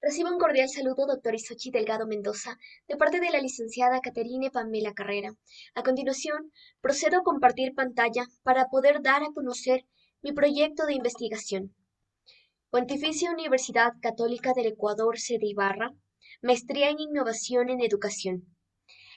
Recibo un cordial saludo, doctor Isochi Delgado Mendoza, de parte de la licenciada Caterine Pamela Carrera. A continuación, procedo a compartir pantalla para poder dar a conocer mi proyecto de investigación. Pontificia Universidad Católica del Ecuador, sede Ibarra, Maestría en Innovación en Educación.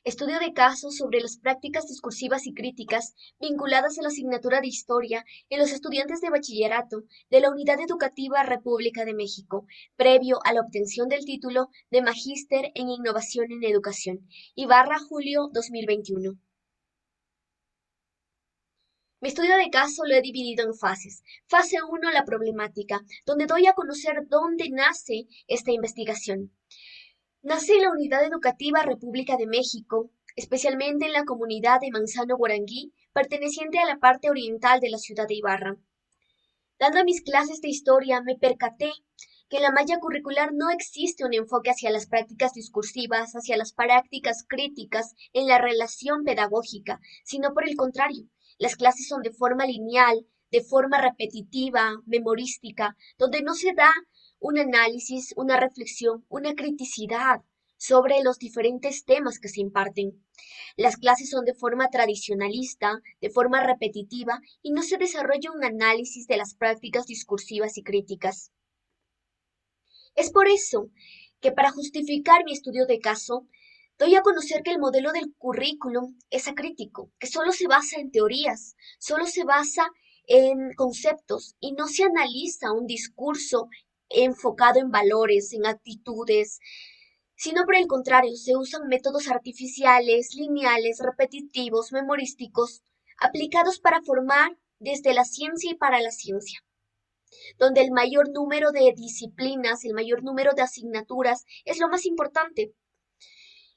Estudio de casos sobre las prácticas discursivas y críticas vinculadas a la asignatura de Historia en los estudiantes de bachillerato de la Unidad Educativa República de México, previo a la obtención del título de Magíster en Innovación en Educación. Ibarra, julio 2021. Mi estudio de caso lo he dividido en fases. Fase 1, la problemática, donde doy a conocer dónde nace esta investigación. Nace en la Unidad Educativa República de México, especialmente en la comunidad de Manzano Guarangui, perteneciente a la parte oriental de la ciudad de Ibarra. Dando mis clases de historia, me percaté que en la malla curricular no existe un enfoque hacia las prácticas discursivas, hacia las prácticas críticas en la relación pedagógica, sino por el contrario, las clases son de forma lineal, de forma repetitiva, memorística, donde no se da un análisis, una reflexión, una criticidad sobre los diferentes temas que se imparten. Las clases son de forma tradicionalista, de forma repetitiva, y no se desarrolla un análisis de las prácticas discursivas y críticas. Es por eso que para justificar mi estudio de caso, doy a conocer que el modelo del currículum es acrítico, que solo se basa en teorías, solo se basa en conceptos y no se analiza un discurso enfocado en valores, en actitudes, sino por el contrario, se usan métodos artificiales, lineales, repetitivos, memorísticos, aplicados para formar desde la ciencia y para la ciencia, donde el mayor número de disciplinas, el mayor número de asignaturas es lo más importante.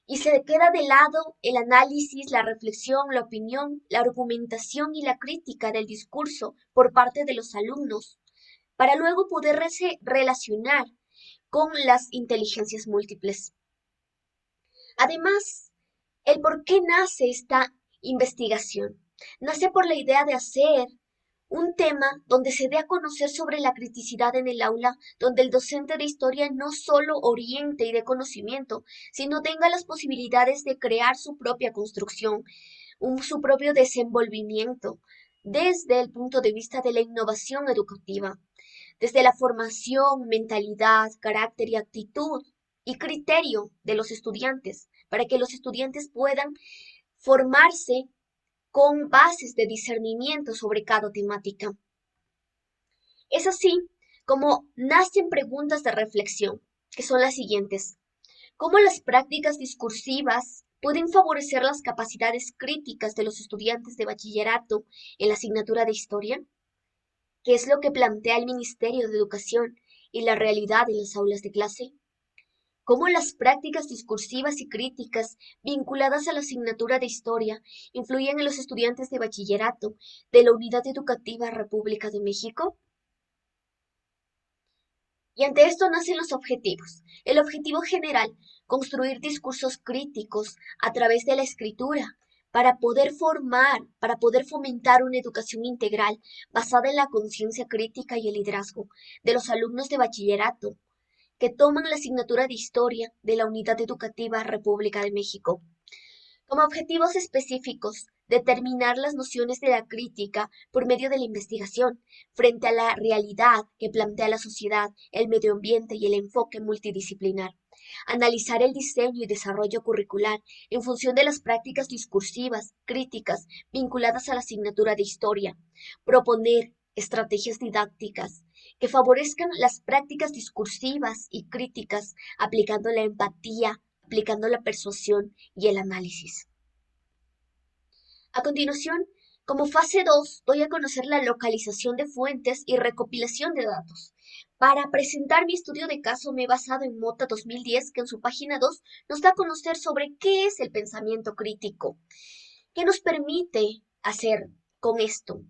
Y se queda de lado el análisis, la reflexión, la opinión, la argumentación y la crítica del discurso por parte de los alumnos, para luego poderse relacionar con las inteligencias múltiples. Además, el por qué nace esta investigación. Nace por la idea de hacer un tema donde se dé a conocer sobre la criticidad en el aula, donde el docente de historia no solo oriente y dé conocimiento, sino tenga las posibilidades de crear su propia construcción, su propio desenvolvimiento, desde el punto de vista de la innovación educativa, desde la formación, mentalidad, carácter y actitud y criterio de los estudiantes, para que los estudiantes puedan formarse con bases de discernimiento sobre cada temática. Es así como nacen preguntas de reflexión, que son las siguientes. ¿Cómo las prácticas discursivas pueden favorecer las capacidades críticas de los estudiantes de bachillerato en la asignatura de historia? ¿Qué es lo que plantea el Ministerio de Educación y la realidad en las aulas de clase? ¿Cómo las prácticas discursivas y críticas vinculadas a la asignatura de historia influyen en los estudiantes de bachillerato de la Unidad Educativa República de México? Y ante esto nacen los objetivos. El objetivo general, construir discursos críticos a través de la escritura para poder formar, para poder fomentar una educación integral basada en la conciencia crítica y el liderazgo de los alumnos de bachillerato que toman la asignatura de Historia de la Unidad Educativa República de México. Como objetivos específicos, determinar las nociones de la crítica por medio de la investigación frente a la realidad que plantea la sociedad, el medio ambiente y el enfoque multidisciplinar. Analizar el diseño y desarrollo curricular en función de las prácticas discursivas, críticas, vinculadas a la asignatura de historia. Proponer estrategias didácticas que favorezcan las prácticas discursivas y críticas, aplicando la empatía, aplicando la persuasión y el análisis. A continuación, como fase 2, doy a conocer la localización de fuentes y recopilación de datos. Para presentar mi estudio de caso me he basado en Mota 2010, que en su página 2 nos da a conocer sobre qué es el pensamiento crítico, qué nos permite hacer con esto.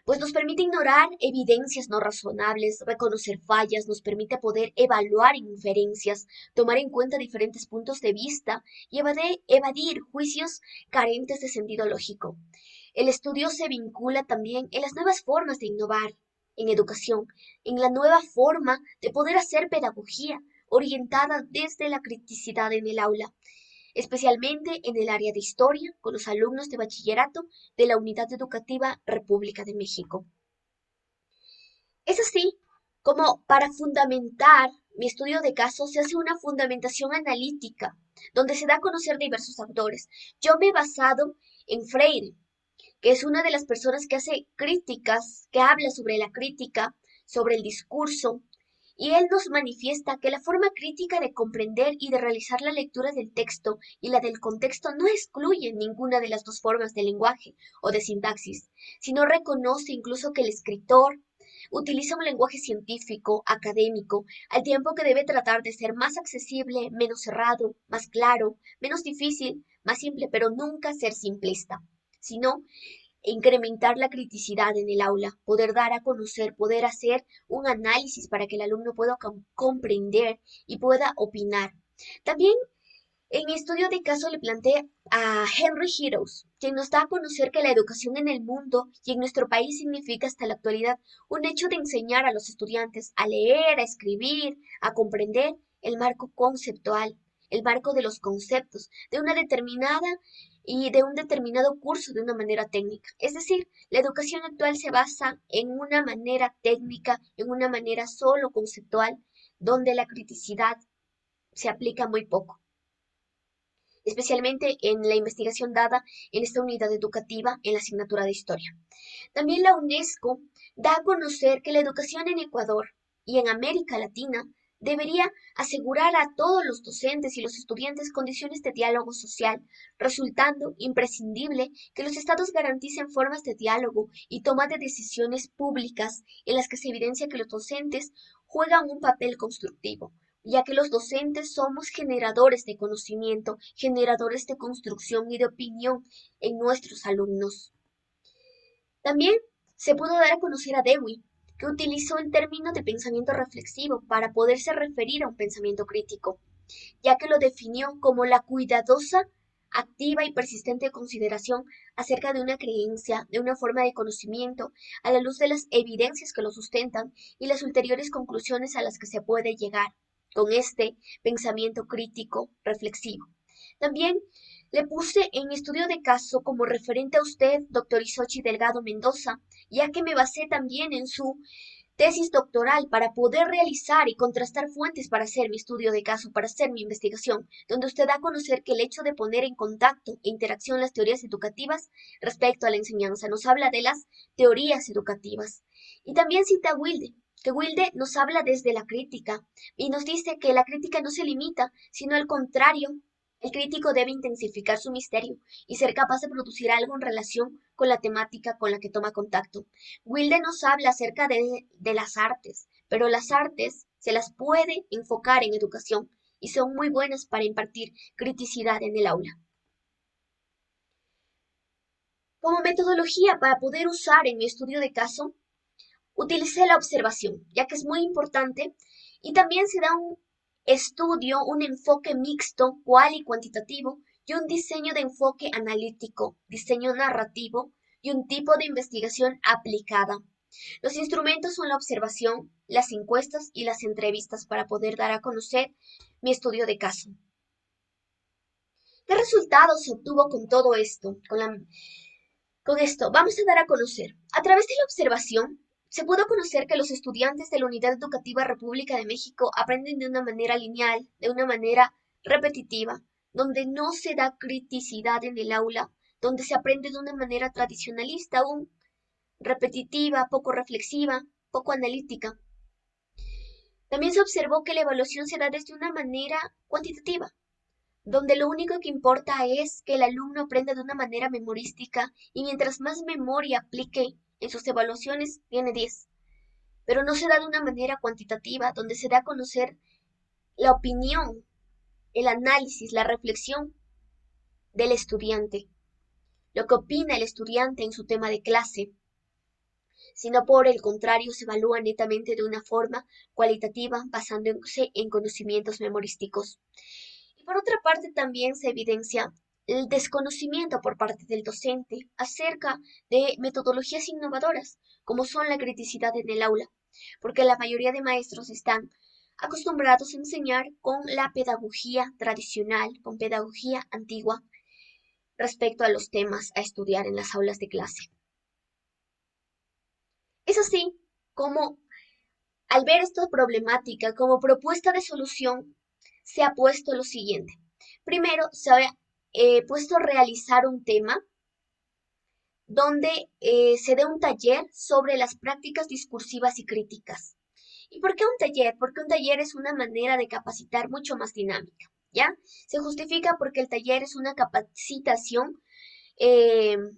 Pues nos permite ignorar evidencias no razonables, reconocer fallas, nos permite poder evaluar inferencias, tomar en cuenta diferentes puntos de vista y evadir juicios carentes de sentido lógico. El estudio se vincula también en las nuevas formas de innovar en educación, en la nueva forma de poder hacer pedagogía orientada desde la criticidad en el aula, especialmente en el área de historia, con los alumnos de bachillerato de la Unidad Educativa República de México. Es así como para fundamentar mi estudio de caso se hace una fundamentación analítica, donde se da a conocer diversos autores. Yo me he basado en Freire, que es una de las personas que hace críticas, que habla sobre la crítica, sobre el discurso, y él nos manifiesta que la forma crítica de comprender y de realizar la lectura del texto y la del contexto no excluyen ninguna de las dos formas de lenguaje o de sintaxis, sino reconoce incluso que el escritor utiliza un lenguaje científico, académico, al tiempo que debe tratar de ser más accesible, menos cerrado, más claro, menos difícil, más simple, pero nunca ser simplista, sino incrementar la criticidad en el aula, poder dar a conocer, poder hacer un análisis para que el alumno pueda comprender y pueda opinar. También en mi estudio de caso le planteé a Henry Heroes, quien nos da a conocer que la educación en el mundo y en nuestro país significa hasta la actualidad un hecho de enseñar a los estudiantes a leer, a escribir, a comprender el marco conceptual, el marco de los conceptos de una determinada y de un determinado curso de una manera técnica. Es decir, la educación actual se basa en una manera técnica, en una manera solo conceptual, donde la criticidad se aplica muy poco, especialmente en la investigación dada en esta unidad educativa en la asignatura de historia. También la UNESCO da a conocer que la educación en Ecuador y en América Latina debería asegurar a todos los docentes y los estudiantes condiciones de diálogo social, resultando imprescindible que los estados garanticen formas de diálogo y toma de decisiones públicas en las que se evidencia que los docentes juegan un papel constructivo, ya que los docentes somos generadores de conocimiento, generadores de construcción y de opinión en nuestros alumnos. También se pudo dar a conocer a Dewey, que utilizó el término de pensamiento reflexivo para poderse referir a un pensamiento crítico, ya que lo definió como la cuidadosa, activa y persistente consideración acerca de una creencia, de una forma de conocimiento, a la luz de las evidencias que lo sustentan y las ulteriores conclusiones a las que se puede llegar con este pensamiento crítico reflexivo. También le puse en mi estudio de caso como referente a usted, doctor Isochi Delgado Mendoza, ya que me basé también en su tesis doctoral para poder realizar y contrastar fuentes para hacer mi estudio de caso, para hacer mi investigación, donde usted da a conocer que el hecho de poner en contacto e interacción las teorías educativas respecto a la enseñanza nos habla de las teorías educativas. Y también cita a Wilde, que Wilde nos habla desde la crítica y nos dice que la crítica no se limita, sino al contrario, el crítico debe intensificar su misterio y ser capaz de producir algo en relación con la temática con la que toma contacto. Wilde nos habla acerca de las artes, pero las artes se las puede enfocar en educación y son muy buenas para impartir criticidad en el aula. Como metodología para poder usar en mi estudio de caso, utilicé la observación, ya que es muy importante, y también se da un estudio, un enfoque mixto, cual y cuantitativo, y un diseño de enfoque analítico, diseño narrativo y un tipo de investigación aplicada. Los instrumentos son la observación, las encuestas y las entrevistas para poder dar a conocer mi estudio de caso. ¿Qué resultados se obtuvo con todo esto? Con esto vamos a dar a conocer. A través de la observación, se pudo conocer que los estudiantes de la Unidad Educativa República de México aprenden de una manera lineal, de una manera repetitiva, donde no se da criticidad en el aula, donde se aprende de una manera tradicionalista aún, repetitiva, poco reflexiva, poco analítica. También se observó que la evaluación se da desde una manera cuantitativa, donde lo único que importa es que el alumno aprenda de una manera memorística y mientras más memoria aplique en sus evaluaciones, tiene 10. Pero no se da de una manera cuantitativa, donde se da a conocer la opinión, el análisis, la reflexión del estudiante, lo que opina el estudiante en su tema de clase, sino por el contrario se evalúa netamente de una forma cualitativa basándose en conocimientos memorísticos. Y por otra parte también se evidencia el desconocimiento por parte del docente acerca de metodologías innovadoras, como son la criticidad en el aula, porque la mayoría de maestros están acostumbrados a enseñar con la pedagogía tradicional, con pedagogía antigua, respecto a los temas a estudiar en las aulas de clase. Es así como, al ver esta problemática como propuesta de solución, se ha puesto lo siguiente. Primero, se ha puesto a realizar un tema donde se dé un taller sobre las prácticas discursivas y críticas. ¿Y por qué un taller? Porque un taller es una manera de capacitar mucho más dinámica, ¿ya? Se justifica porque el taller es una capacitación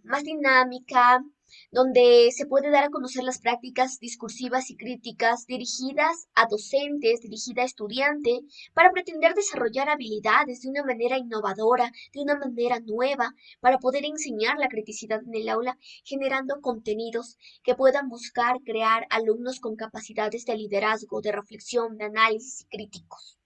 más dinámica, donde se puede dar a conocer las prácticas discursivas y críticas dirigidas a docentes, dirigidas a estudiantes, para pretender desarrollar habilidades de una manera innovadora, de una manera nueva, para poder enseñar la criticidad en el aula, generando contenidos que puedan buscar crear alumnos con capacidades de liderazgo, de reflexión, de análisis críticos.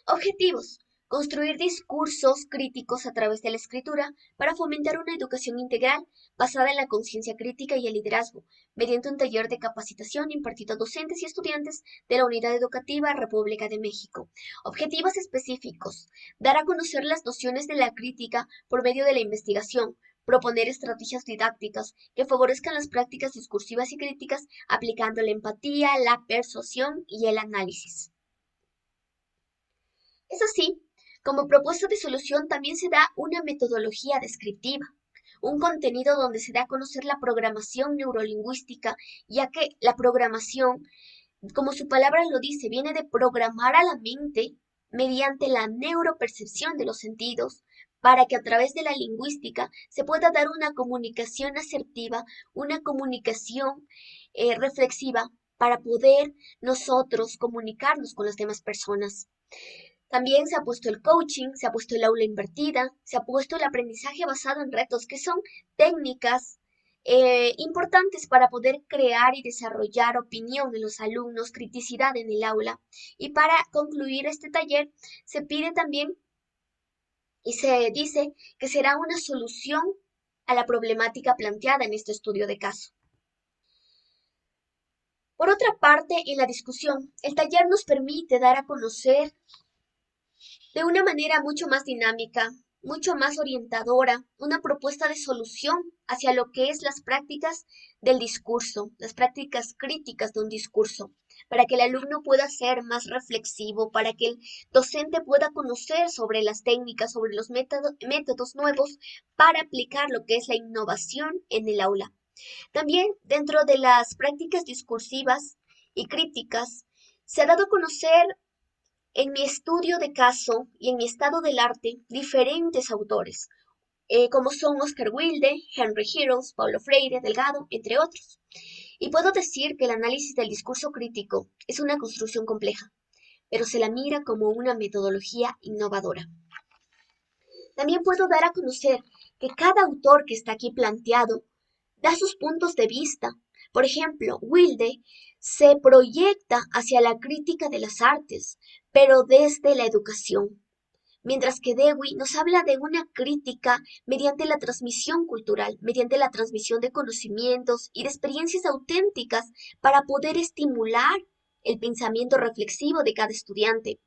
Objetivos: construir discursos críticos a través de la escritura para fomentar una educación integral basada en la conciencia crítica y el liderazgo, mediante un taller de capacitación impartido a docentes y estudiantes de la Unidad Educativa República de México. Objetivos específicos: dar a conocer las nociones de la crítica por medio de la investigación, proponer estrategias didácticas que favorezcan las prácticas discursivas y críticas aplicando la empatía, la persuasión y el análisis. Es así, como propuesta de solución también se da una metodología descriptiva, un contenido donde se da a conocer la programación neurolingüística, ya que la programación, como su palabra lo dice, viene de programar a la mente mediante la neuropercepción de los sentidos, para que a través de la lingüística se pueda dar una comunicación asertiva, una comunicación reflexiva, para poder nosotros comunicarnos con las demás personas. También se ha puesto el coaching, se ha puesto el aula invertida, se ha puesto el aprendizaje basado en retos, que son técnicas importantes para poder crear y desarrollar opinión en los alumnos, criticidad en el aula. Y para concluir este taller, se pide también y se dice que será una solución a la problemática planteada en este estudio de caso. Por otra parte, en la discusión, el taller nos permite dar a conocer de una manera mucho más dinámica, mucho más orientadora, una propuesta de solución hacia lo que es las prácticas del discurso, las prácticas críticas de un discurso, para que el alumno pueda ser más reflexivo, para que el docente pueda conocer sobre las técnicas, sobre los métodos nuevos para aplicar lo que es la innovación en el aula. También dentro de las prácticas discursivas y críticas se ha dado a conocer en mi estudio de caso y en mi estado del arte diferentes autores, como son Oscar Wilde, Henry Giros, Paulo Freire, Delgado, entre otros. Y puedo decir que el análisis del discurso crítico es una construcción compleja, pero se la mira como una metodología innovadora. También puedo dar a conocer que cada autor que está aquí planteado da sus puntos de vista. Por ejemplo, Wilde se proyecta hacia la crítica de las artes, pero desde la educación, mientras que Dewey nos habla de una crítica mediante la transmisión cultural, mediante la transmisión de conocimientos y de experiencias auténticas para poder estimular el pensamiento reflexivo de cada estudiante.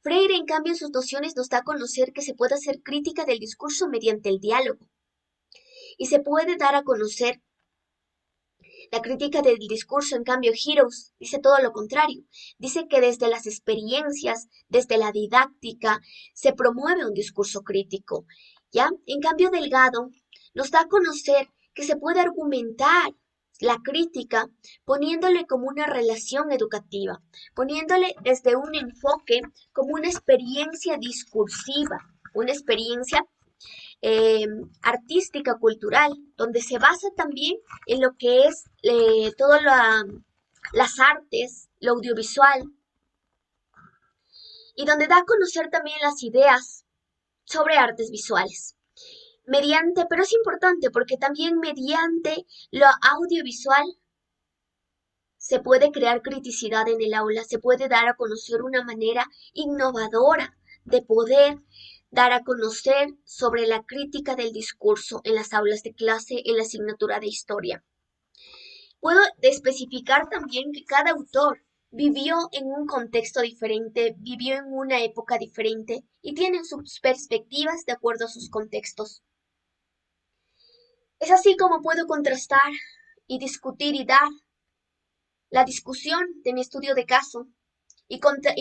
Freire, en cambio, en sus nociones nos da a conocer que se puede hacer crítica del discurso mediante el diálogo y se puede dar a conocer la crítica del discurso. En cambio, Heroes dice todo lo contrario. Dice que desde las experiencias, desde la didáctica, se promueve un discurso crítico. ¿Ya? En cambio, Delgado nos da a conocer que se puede argumentar la crítica poniéndole como una relación educativa, poniéndole desde un enfoque como una experiencia discursiva, una experiencia artística, cultural, donde se basa también en lo que es todas las artes, lo audiovisual, y donde da a conocer también las ideas sobre artes visuales. Pero es importante porque también mediante lo audiovisual se puede crear criticidad en el aula, se puede dar a conocer una manera innovadora de poder dar a conocer sobre la crítica del discurso en las aulas de clase en la asignatura de historia. Puedo especificar también que cada autor vivió en un contexto diferente, vivió en una época diferente y tienen sus perspectivas de acuerdo a sus contextos. Es así como puedo contrastar y discutir y dar la discusión de mi estudio de caso y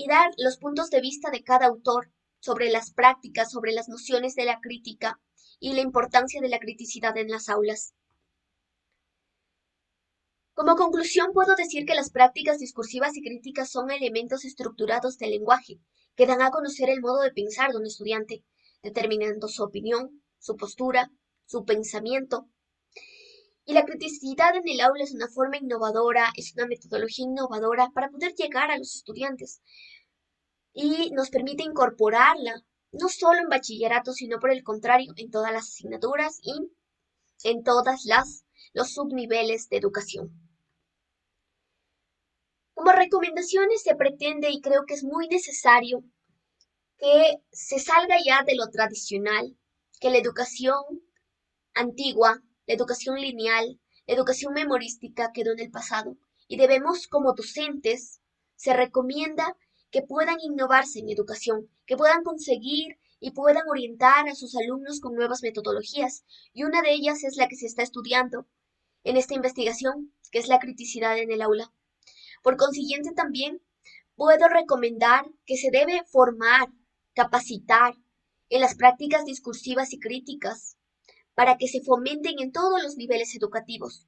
dar los puntos de vista de cada autor sobre las prácticas, sobre las nociones de la crítica y la importancia de la criticidad en las aulas. Como conclusión, puedo decir que las prácticas discursivas y críticas son elementos estructurados del lenguaje que dan a conocer el modo de pensar de un estudiante, determinando su opinión, su postura, su pensamiento. Y la criticidad en el aula es una forma innovadora, es una metodología innovadora para poder llegar a los estudiantes y nos permite incorporarla no solo en bachillerato, sino por el contrario en todas las asignaturas y en todas los subniveles de educación. Como recomendaciones se pretende y creo que es muy necesario que se salga ya de lo tradicional, que la educación antigua, la educación lineal, la educación memorística quedó en el pasado y debemos como docentes se recomienda que puedan innovarse en educación, que puedan conseguir y puedan orientar a sus alumnos con nuevas metodologías y una de ellas es la que se está estudiando en esta investigación, que es la criticidad en el aula. Por consiguiente, también puedo recomendar que se debe formar, capacitar en las prácticas discursivas y críticas para que se fomenten en todos los niveles educativos,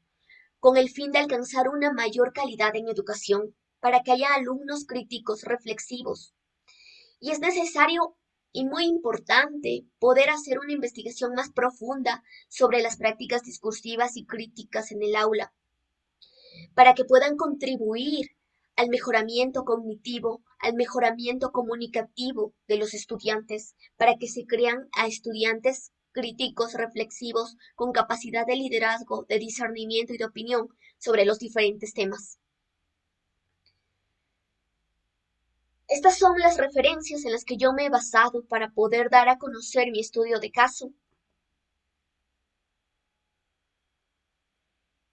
con el fin de alcanzar una mayor calidad en educación, para que haya alumnos críticos, reflexivos. Y es necesario y muy importante poder hacer una investigación más profunda sobre las prácticas discursivas y críticas en el aula, para que puedan contribuir al mejoramiento cognitivo, al mejoramiento comunicativo de los estudiantes, para que se crean a estudiantes críticos, reflexivos, con capacidad de liderazgo, de discernimiento y de opinión sobre los diferentes temas. Estas son las referencias en las que yo me he basado para poder dar a conocer mi estudio de caso.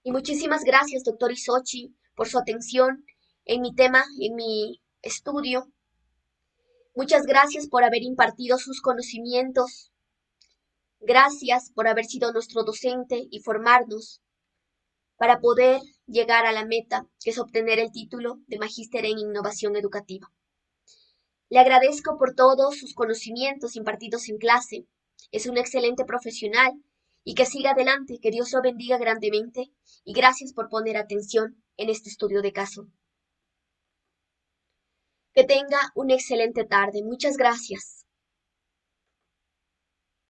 Y muchísimas gracias, doctor Isochi, por su atención en mi tema, en mi estudio. Muchas gracias por haber impartido sus conocimientos. Gracias por haber sido nuestro docente y formarnos para poder llegar a la meta, que es obtener el título de Magíster en Innovación Educativa. Le agradezco por todos sus conocimientos impartidos en clase. Es un excelente profesional y que siga adelante, que Dios lo bendiga grandemente y gracias por poner atención en este estudio de caso. Que tenga una excelente tarde. Muchas gracias.